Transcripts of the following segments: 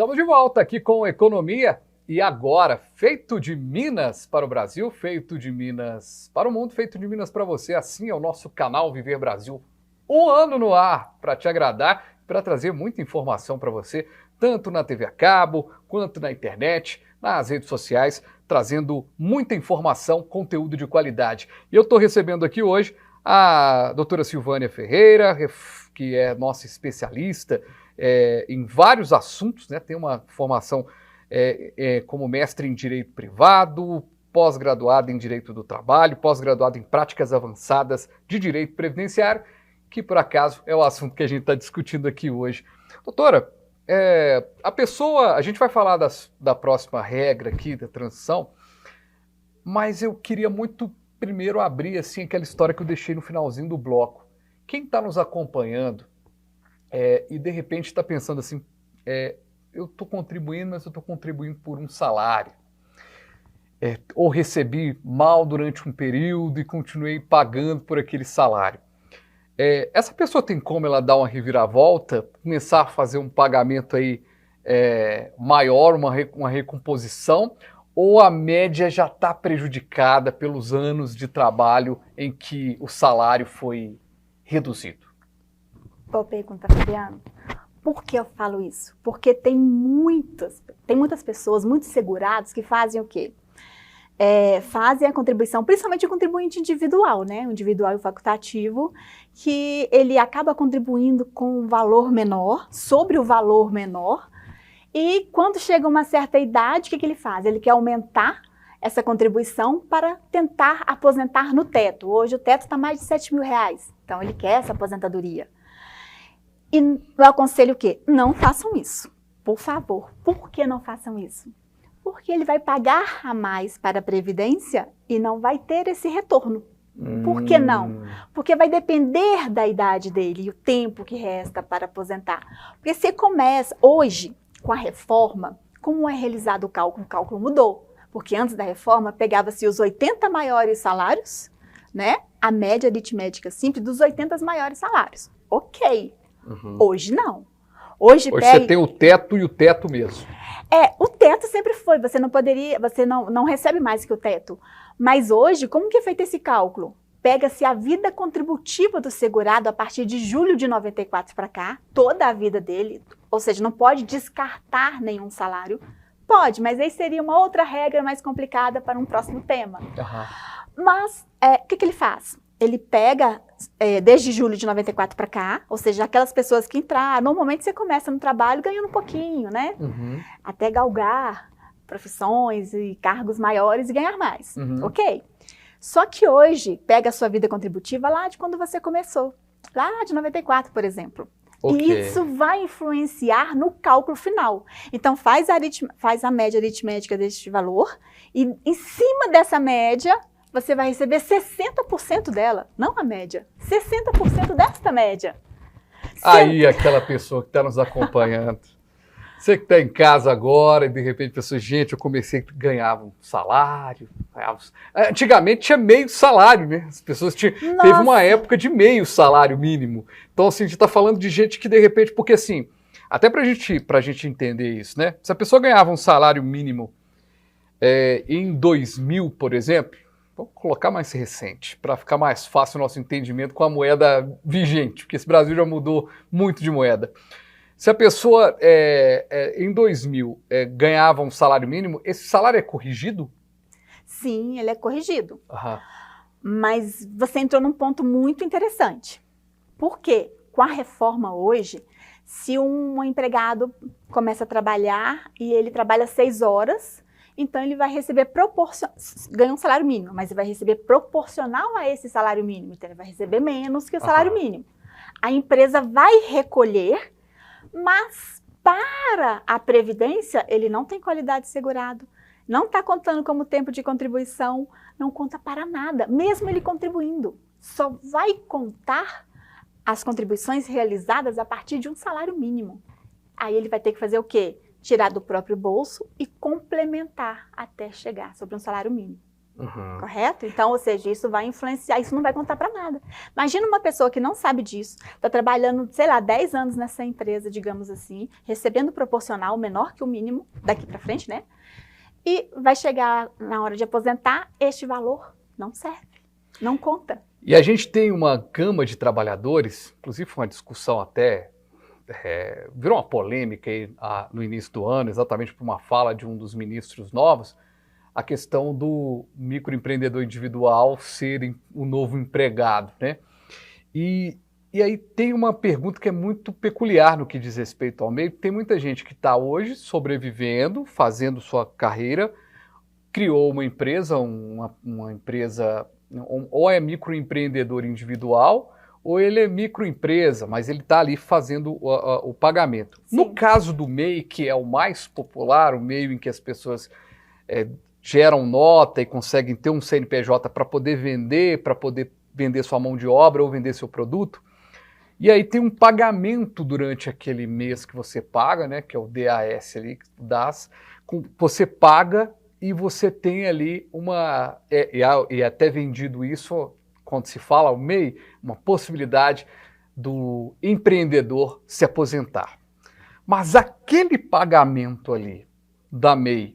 Estamos de volta aqui com Economia e Agora, feito de Minas para o Brasil, feito de Minas para o mundo, feito de Minas para você. Assim é o nosso canal Viver Brasil. Um ano no ar para te agradar, para trazer muita informação para você, tanto na TV a cabo, quanto na internet, nas redes sociais, trazendo muita informação, conteúdo de qualidade. E eu estou recebendo aqui hoje a doutora Silvânia Ferreira, que é nossa especialista em vários assuntos, né? Tem uma formação como mestre em Direito Privado, pós-graduada em Direito do Trabalho, pós-graduada em Práticas Avançadas de Direito Previdenciário, que por acaso é o assunto que a gente está discutindo aqui hoje. Doutora, a gente vai falar da próxima regra aqui, da transição, mas eu queria muito primeiro abrir assim, aquela história que eu deixei no finalzinho do bloco. Quem está nos acompanhando e de repente está pensando assim, eu estou contribuindo, mas eu estou contribuindo por um salário. Ou recebi mal durante um período e continuei pagando por aquele salário. Essa pessoa tem como ela dar uma reviravolta, começar a fazer um pagamento aí maior, uma recomposição, ou a média já está prejudicada pelos anos de trabalho em que o salário foi reduzido? Boa pergunta, Fabiano. Por que eu falo isso? Porque tem muitas pessoas, muitos segurados que fazem o quê? Fazem a contribuição, principalmente o contribuinte individual, né? O individual e o facultativo, que ele acaba contribuindo com um valor menor, sobre o valor menor, e quando chega uma certa idade, o que ele faz? Ele quer aumentar essa contribuição para tentar aposentar no teto. Hoje o teto está mais de R$7.000, então ele quer essa aposentadoria. E eu aconselho o quê? Não façam isso, por favor. Por que não façam isso? Porque ele vai pagar a mais para a Previdência e não vai ter esse retorno. Por que não? Porque vai depender da idade dele e o tempo que resta para aposentar. Porque se começa hoje, com a reforma, como é realizado o cálculo mudou. Porque antes da reforma pegava-se os 80 maiores salários, né? A média aritmética simples dos 80 maiores salários. Ok. Uhum. Hoje não. Hoje você tem o teto e o teto mesmo. O teto sempre foi, você não recebe mais que o teto. Mas hoje, como que é feito esse cálculo? Pega-se a vida contributiva do segurado a partir de julho de 94 para cá, toda a vida dele, ou seja, não pode descartar nenhum salário. Pode, mas aí seria uma outra regra mais complicada para um próximo tema. Uhum. Mas, o que ele faz? Ele pega, desde julho de 94 para cá, ou seja, aquelas pessoas que entraram, normalmente você começa no trabalho ganhando um pouquinho, né? Uhum. Até galgar profissões e cargos maiores e ganhar mais. Uhum. Ok. Só que hoje, pega a sua vida contributiva lá de quando você começou. Lá de 94, por exemplo. Okay. E isso vai influenciar no cálculo final. Então, faz a média aritmética deste valor e em cima dessa média, você vai receber 60% dela, não a média, 60% desta média. Aí, aquela pessoa que está nos acompanhando, você que está em casa agora e de repente pensou, gente, eu comecei a ganhar um salário. Antigamente tinha meio salário, né? As pessoas teve uma época de meio salário mínimo. Então, assim, a gente está falando de gente que de repente, porque assim, até para gente entender isso, né? Se a pessoa ganhava um salário mínimo em 2000, por exemplo, vamos colocar mais recente, para ficar mais fácil o nosso entendimento com a moeda vigente, porque esse Brasil já mudou muito de moeda. Se a pessoa, em 2000, ganhava um salário mínimo, esse salário é corrigido? Sim, ele é corrigido. Uhum. Mas você entrou num ponto muito interessante. Por quê? Com a reforma hoje, se um empregado começa a trabalhar e ele trabalha 6 horas... Então, ele vai receber ganha um salário mínimo, mas ele vai receber proporcional a esse salário mínimo. Então, ele vai receber menos que o salário mínimo. A empresa vai recolher, mas para a Previdência, ele não tem qualidade de segurado, não está contando como tempo de contribuição, não conta para nada, mesmo ele contribuindo. Só vai contar as contribuições realizadas a partir de um salário mínimo. Aí ele vai ter que fazer o quê? Tirar do próprio bolso e complementar até chegar sobre um salário mínimo. Correto? Então, ou seja, isso vai influenciar, isso não vai contar para nada. Imagina uma pessoa que não sabe disso, está trabalhando, sei lá, 10 anos nessa empresa, digamos assim, recebendo proporcional menor que o mínimo, daqui para frente, né? E vai chegar na hora de aposentar, este valor não serve, não conta. E a gente tem uma gama de trabalhadores, inclusive foi uma discussão até, virou uma polêmica aí, no início do ano, exatamente por uma fala de um dos ministros novos, a questão do microempreendedor individual ser o novo empregado, né? E aí tem uma pergunta que é muito peculiar no que diz respeito ao meio. Tem muita gente que está hoje sobrevivendo, fazendo sua carreira, criou uma empresa, uma empresa, ou é microempreendedor individual, ou ele é microempresa, mas ele está ali fazendo o pagamento. Sim. No caso do MEI, que é o mais popular, o meio em que as pessoas geram nota e conseguem ter um CNPJ para poder vender sua mão de obra ou vender seu produto. E aí tem um pagamento durante aquele mês que você paga, né, que é o DAS ali, você paga e você tem ali e até vendido isso, quando se fala o MEI, uma possibilidade do empreendedor se aposentar. Mas aquele pagamento ali da MEI,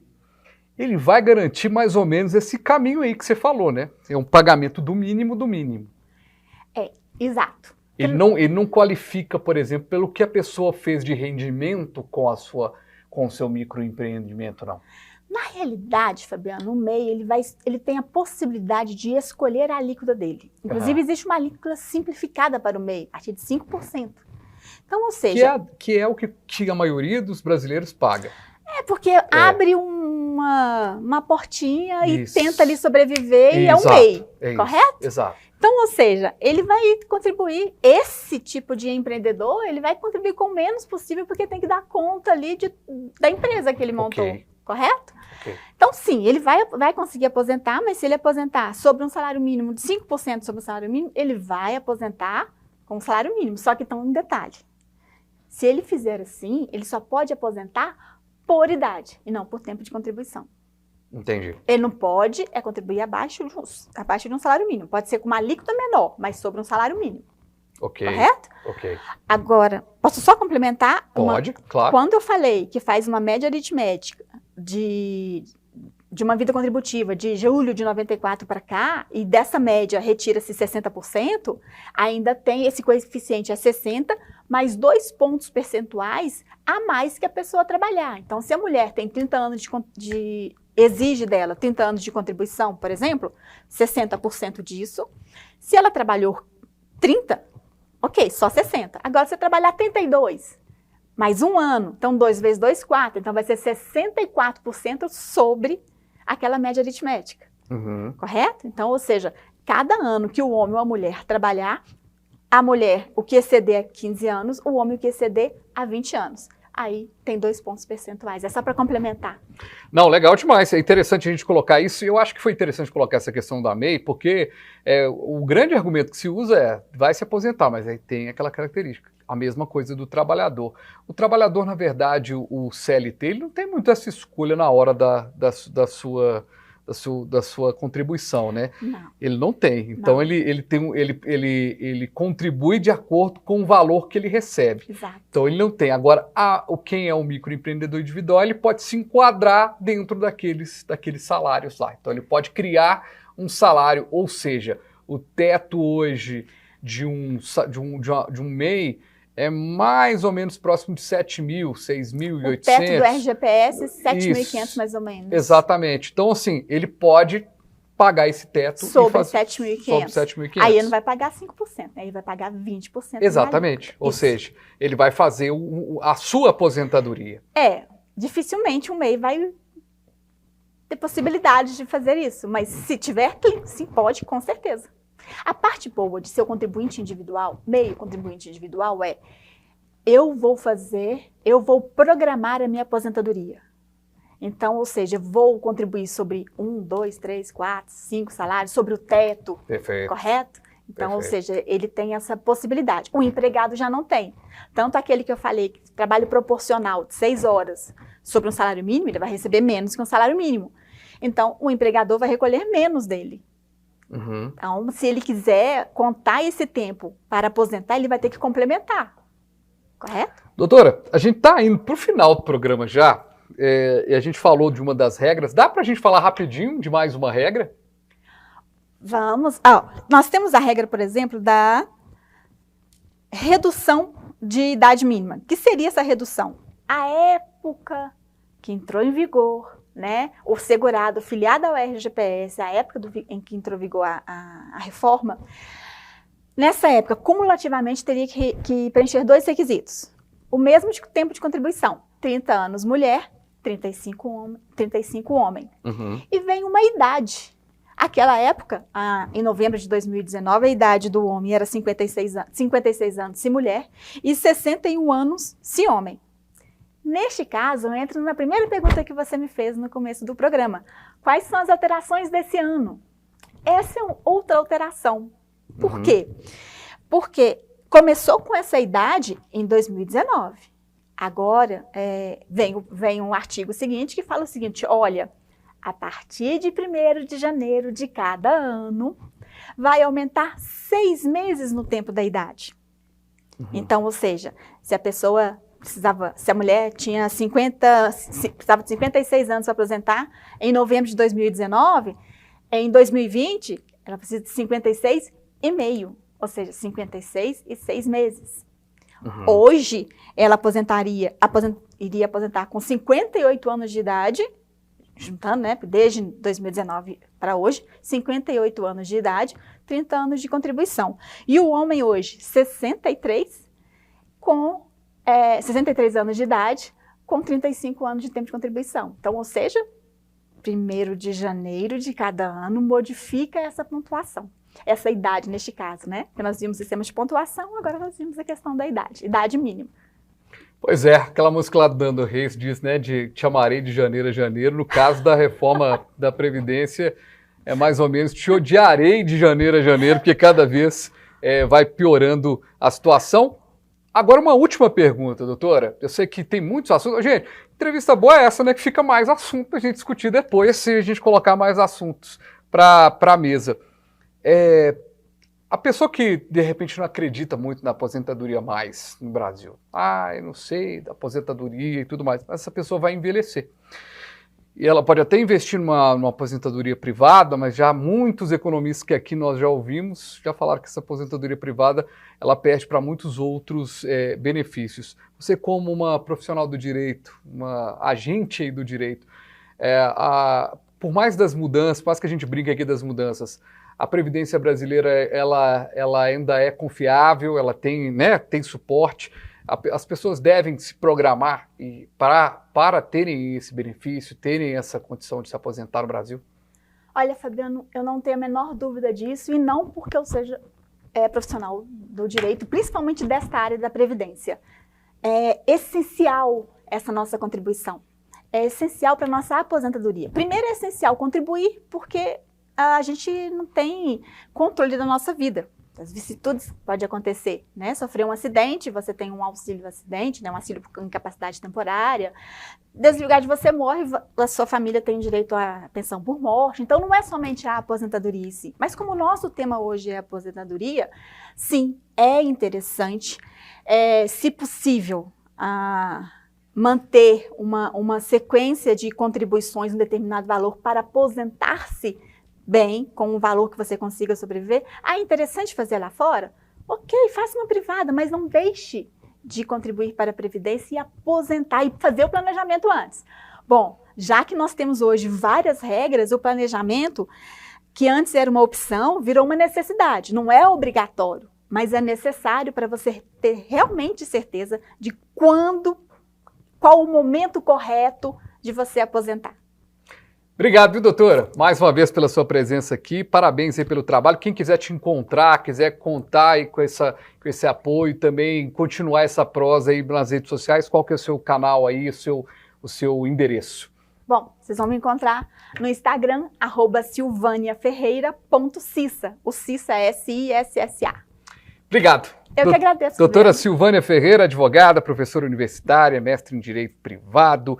ele vai garantir mais ou menos esse caminho aí que você falou, né? É um pagamento do mínimo do mínimo. Exato. Ele não qualifica, por exemplo, pelo que a pessoa fez de rendimento com o seu microempreendimento, não. Na realidade, Fabiano, o MEI, ele tem a possibilidade de escolher a alíquota dele. Inclusive, existe uma alíquota simplificada para o MEI, a partir de 5%. Então, ou seja... Que é o que a maioria dos brasileiros paga. Porque abre uma portinha e Isso. tenta ali sobreviver e é um Exato. MEI, É correto? Isso. Exato. Então, ou seja, ele vai contribuir, esse tipo de empreendedor, ele vai contribuir com o menos possível porque tem que dar conta ali da empresa que ele montou, correto? Okay. Então, sim, ele vai conseguir aposentar, mas se ele aposentar sobre um salário mínimo de 5% sobre o salário mínimo, ele vai aposentar com o salário mínimo, só que tem um detalhe. Se ele fizer assim, ele só pode aposentar por idade e não por tempo de contribuição. Entendi. Ele não pode contribuir abaixo de um salário mínimo. Pode ser com uma alíquota menor, mas sobre um salário mínimo. Ok. Correto? Ok. Agora, posso só complementar? Pode, claro. Quando eu falei que faz uma média aritmética de uma vida contributiva de julho de 94 para cá, e dessa média retira-se 60%, ainda tem esse coeficiente 60, mais 2 pontos percentuais a mais que a pessoa trabalhar. Então, se a mulher tem 30 anos exige dela 30 anos de contribuição, por exemplo, 60% disso. Se ela trabalhou 30, ok, só 60. Agora, se trabalhar 32, mais um ano, então 2 vezes 2, 4. Então, vai ser 64% sobre aquela média aritmética. Correto? Então, ou seja, cada ano que o homem ou a mulher trabalhar, a mulher o que exceder a 15 anos, o homem o que exceder a 20 anos. Aí tem 2 pontos percentuais. É só para complementar. Não, legal demais. É interessante a gente colocar isso. E eu acho que foi interessante colocar essa questão da MEI, porque o grande argumento que se usa vai se aposentar, mas aí tem aquela característica. A mesma coisa do trabalhador. O trabalhador, na verdade, o CLT, ele não tem muito essa escolha na hora da sua contribuição, né? Não. Ele não tem. Então, Não. ele contribui de acordo com o valor que ele recebe. Exato. Então, ele não tem. Agora, quem é um microempreendedor individual, ele pode se enquadrar dentro daqueles salários lá. Então, ele pode criar um salário, ou seja, o teto hoje de um MEI é mais ou menos próximo de 7.000, 6.800. O teto do RGPS, 7.500 mais ou menos. Exatamente. Então, assim, ele pode pagar esse teto sobre 7.500. Sobre 7.500. Aí ele não vai pagar 5%, né? Ele vai pagar 20%. Exatamente. Ou seja, ele vai fazer a sua aposentadoria. Dificilmente um MEI vai ter possibilidade de fazer isso, mas se tiver, sim, pode, com certeza. A parte boa de ser o contribuinte individual, meio contribuinte individual, eu vou programar a minha aposentadoria. Então, ou seja, vou contribuir sobre 1, 2, 3, 4, 5 salários, sobre o teto. Perfeito. Correto? Então, Perfeito. Ou seja, ele tem essa possibilidade. O empregado já não tem. Tanto aquele que eu falei, que trabalho proporcional de 6 horas sobre um salário mínimo, ele vai receber menos que um salário mínimo. Então, o empregador vai recolher menos dele. Uhum. Então, se ele quiser contar esse tempo para aposentar, ele vai ter que complementar. Correto? Doutora, a gente está indo para o final do programa já, e a gente falou de uma das regras. Dá para a gente falar rapidinho de mais uma regra? Vamos. Nós temos a regra, por exemplo, da redução de idade mínima. O que seria essa redução? A época que entrou em vigor, né, o segurado filiado ao RGPS, a época em que entrou em vigor a reforma, nessa época, cumulativamente, teria que preencher 2 requisitos. O mesmo tempo de contribuição, 30 anos mulher, 35 homem. Uhum. E vem uma idade. Aquela época, em novembro de 2019, a idade do homem era 56 anos se mulher e 61 anos se homem. Neste caso, eu entro na primeira pergunta que você me fez no começo do programa. Quais são as alterações desse ano? Essa é outra alteração. Por quê? Porque começou com essa idade em 2019. Agora, vem um artigo seguinte que fala o seguinte, olha, a partir de 1º de janeiro de cada ano, vai aumentar 6 meses no tempo da idade. Então, ou seja, se a mulher tinha precisava de 56 anos para aposentar, em novembro de 2019, em 2020, ela precisa de 56,5, ou seja, 56 e 6 meses. Hoje, ela iria aposentar com 58 anos de idade, juntando, né, desde 2019 para hoje, 58 anos de idade, 30 anos de contribuição. E o homem hoje, 63 anos de idade, com 35 anos de tempo de contribuição. Então, ou seja, 1º de janeiro de cada ano modifica essa pontuação. Essa idade, neste caso, né? Porque nós vimos o sistema de pontuação, agora nós vimos a questão da idade mínima. Pois é, aquela música lá do Nando Reis diz, né, de te amarei de janeiro a janeiro. No caso da reforma da Previdência, é mais ou menos te odiarei de janeiro a janeiro, porque cada vez vai piorando a situação. Agora, uma última pergunta, doutora. Eu sei que tem muitos assuntos. Gente, entrevista boa é essa, né, que fica mais assunto para a gente discutir depois, se a gente colocar mais assuntos para a mesa. A pessoa que, de repente, não acredita muito na aposentadoria mais no Brasil. Eu não sei, da aposentadoria e tudo mais. Mas essa pessoa vai envelhecer. E ela pode até investir numa aposentadoria privada, mas já muitos economistas que aqui nós já ouvimos já falaram que essa aposentadoria privada ela perde para muitos outros benefícios. Você, como uma profissional do direito, uma agente aí do direito, por mais das mudanças, por mais que a gente brinque aqui das mudanças, a Previdência brasileira ela ainda é confiável, ela tem, né, tem suporte. As pessoas devem se programar para terem esse benefício, terem essa condição de se aposentar no Brasil? Olha, Fabiano, eu não tenho a menor dúvida disso, e não porque eu seja profissional do direito, principalmente desta área da Previdência. É essencial essa nossa contribuição. É essencial para a nossa aposentadoria. Primeiro, é essencial contribuir porque a gente não tem controle da nossa vida. As vicissitudes podem acontecer, né? Sofrer um acidente, você tem um auxílio acidente, né? Um auxílio por incapacidade temporária. Desligar de você morre, a sua família tem direito à pensão por morte. Então, não é somente a aposentadoria em si. Mas como o nosso tema hoje é a aposentadoria, sim, é interessante, se possível, manter uma sequência de contribuições, um determinado valor para aposentar-se bem, com um valor que você consiga sobreviver. É interessante fazer lá fora? Ok, faça uma privada, mas não deixe de contribuir para a Previdência e aposentar e fazer o planejamento antes. Bom, já que nós temos hoje várias regras, o planejamento, que antes era uma opção, virou uma necessidade. Não é obrigatório, mas é necessário para você ter realmente certeza de qual o momento correto de você aposentar. Obrigado, viu, doutora? Mais uma vez pela sua presença aqui. Parabéns aí pelo trabalho. Quem quiser te encontrar, quiser contar aí com esse apoio, também continuar essa prosa aí nas redes sociais, qual que é o seu canal aí, o seu endereço? Bom, vocês vão me encontrar no Instagram, @silvaniaferreira.cissa. O Cissa é S-I-S-S-A. Obrigado. Eu que agradeço. Doutora Silvânia Ferreira, advogada, professora universitária, mestre em Direito Privado,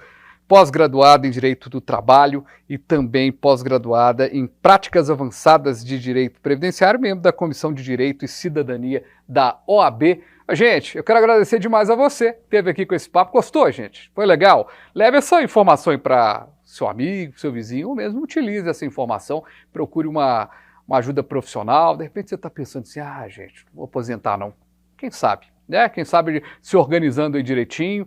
pós-graduada em Direito do Trabalho e também pós-graduada em Práticas Avançadas de Direito Previdenciário, membro da Comissão de Direito e Cidadania da OAB. Gente, eu quero agradecer demais a você que esteve aqui com esse papo. Gostou, gente? Foi legal? Leve essa informação para seu amigo, seu vizinho, ou mesmo utilize essa informação, procure uma ajuda profissional. De repente você está pensando assim, gente, não vou aposentar não. Quem sabe, né? Quem sabe se organizando aí direitinho,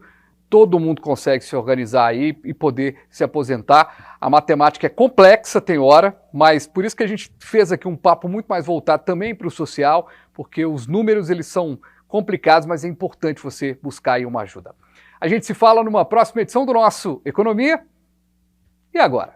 todo mundo consegue se organizar aí e poder se aposentar. A matemática é complexa, tem hora, mas por isso que a gente fez aqui um papo muito mais voltado também para o social, porque os números eles são complicados, mas é importante você buscar aí uma ajuda. A gente se fala numa próxima edição do nosso Economia. E agora?